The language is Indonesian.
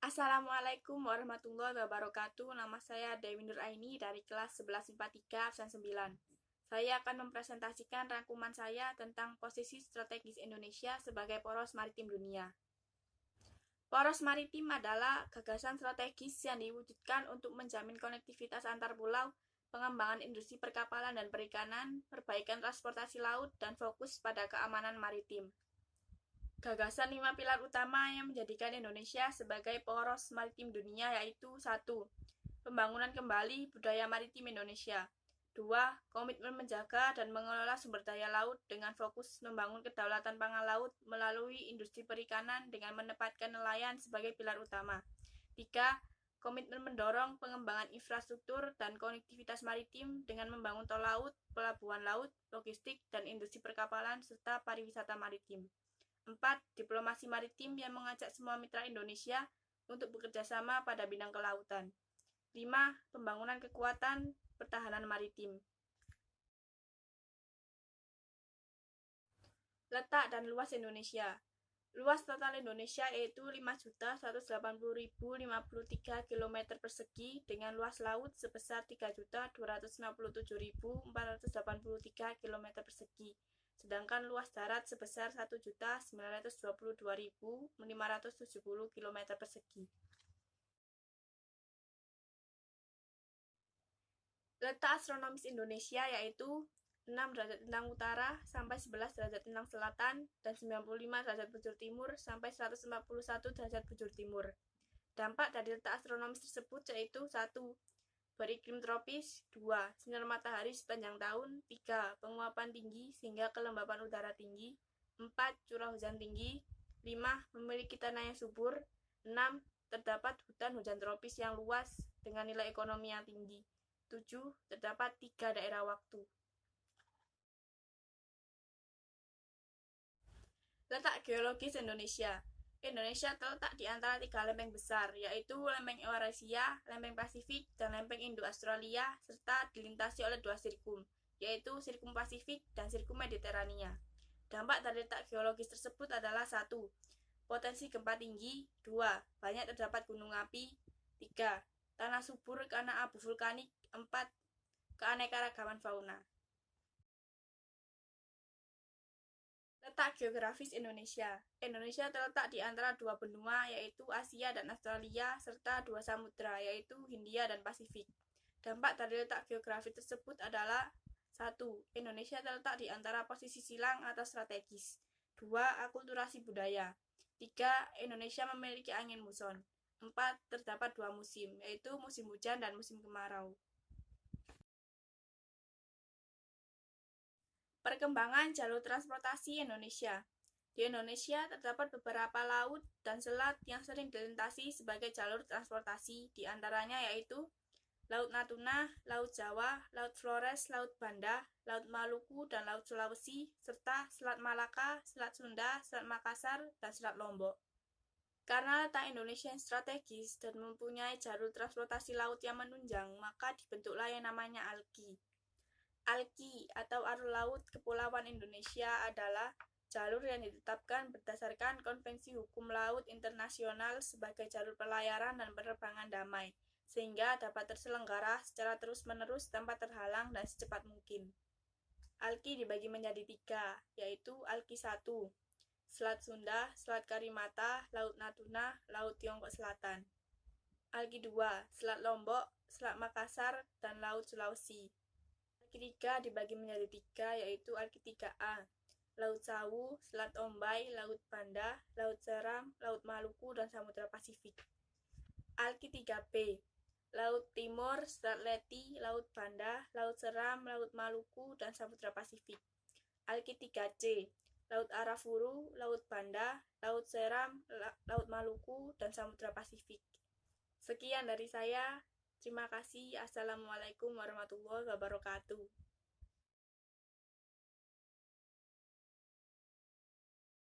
Assalamualaikum warahmatullahi wabarakatuh. Nama saya Dewi Nur Aini dari kelas 11 IPA 3 absen 9. Saya akan mempresentasikan rangkuman saya tentang posisi strategis Indonesia sebagai poros maritim dunia. Poros maritim adalah gagasan strategis yang diwujudkan untuk menjamin konektivitas antar pulau, pengembangan industri perkapalan dan perikanan, perbaikan transportasi laut, dan fokus pada keamanan maritim. Gagasan 5 pilar utama yang menjadikan Indonesia sebagai poros maritim dunia yaitu 1. Pembangunan kembali budaya maritim Indonesia. 2. Komitmen menjaga dan mengelola sumber daya laut dengan fokus membangun kedaulatan pangan laut melalui industri perikanan dengan menempatkan nelayan sebagai pilar utama. 3. Komitmen mendorong pengembangan infrastruktur dan konektivitas maritim dengan membangun tol laut, pelabuhan laut, logistik, dan industri perkapalan serta pariwisata maritim. 4. Diplomasi maritim yang mengajak semua mitra Indonesia untuk bekerja sama pada bidang kelautan. 5. Pembangunan kekuatan pertahanan maritim. Letak dan luas Indonesia. Luas total Indonesia yaitu 5.180.053 km persegi dengan luas laut sebesar 3.257.483 km persegi. Sedangkan luas darat sebesar 1.922.570 km persegi. Letak astronomis Indonesia yaitu 6 derajat lintang utara sampai 11 derajat lintang selatan dan 95 derajat bujur timur sampai 141 derajat bujur timur. Dampak dari letak astronomis tersebut yaitu 1. Beriklim tropis. 2. Sinar matahari sepanjang tahun. 3. Penguapan tinggi sehingga kelembapan udara tinggi. 4. Curah hujan tinggi. 5. Memiliki tanah yang subur. 6. Terdapat hutan hujan tropis yang luas dengan nilai ekonomi yang tinggi. 7. Terdapat 3 daerah waktu. Letak geologis Indonesia. Indonesia terletak di antara 3 lempeng besar, yaitu lempeng Eurasia, lempeng Pasifik, dan lempeng Indo-Australia, serta dilintasi oleh 2 sirkum, yaitu sirkum Pasifik dan sirkum Mediterania. Dampak dari letak geologis tersebut adalah 1. Potensi gempa tinggi. 2. Banyak terdapat gunung api. 3. Tanah subur karena abu vulkanik. 4. Keanekaragaman fauna. Letak geografis Indonesia. Indonesia terletak di antara 2 benua yaitu Asia dan Australia serta 2 samudra yaitu Hindia dan Pasifik. Dampak dari letak geografis tersebut adalah 1. Indonesia terletak di antara posisi silang atau strategis. 2. Akulturasi budaya. 3. Indonesia memiliki angin muson. 4. Terdapat 2 musim yaitu musim hujan dan musim kemarau. Perkembangan jalur transportasi Indonesia. Di Indonesia terdapat beberapa laut dan selat yang sering dilintasi sebagai jalur transportasi, di antaranya yaitu Laut Natuna, Laut Jawa, Laut Flores, Laut Banda, Laut Maluku, dan Laut Sulawesi, serta Selat Malaka, Selat Sunda, Selat Makassar, dan Selat Lombok. Karena letak Indonesia yang strategis dan mempunyai jalur transportasi laut yang menunjang, maka dibentuklah yang namanya ALKI. ALKI atau Alur Laut Kepulauan Indonesia adalah jalur yang ditetapkan berdasarkan Konvensi Hukum Laut Internasional sebagai jalur pelayaran dan penerbangan damai, sehingga dapat terselenggara secara terus-menerus tanpa terhalang dan secepat mungkin. ALKI dibagi menjadi 3, yaitu ALKI 1, Selat Sunda, Selat Karimata, Laut Natuna, Laut Tiongkok Selatan. ALKI 2, Selat Lombok, Selat Makassar, dan Laut Sulawesi. ALKI 3 dibagi menjadi 3, yaitu ALKI 3A, Laut Sawu, Selat Ombai, Laut Banda, Laut Seram, Laut Maluku, dan Samudra Pasifik. ALKI 3B, Laut Timur, Selat Leti, Laut Banda, Laut Seram, Laut Maluku, dan Samudra Pasifik. ALKI 3C, Laut Arafuru, Laut Banda, Laut Seram, Laut Maluku, dan Samudra Pasifik. Sekian dari saya. Terima kasih. Assalamualaikum warahmatullahi wabarakatuh.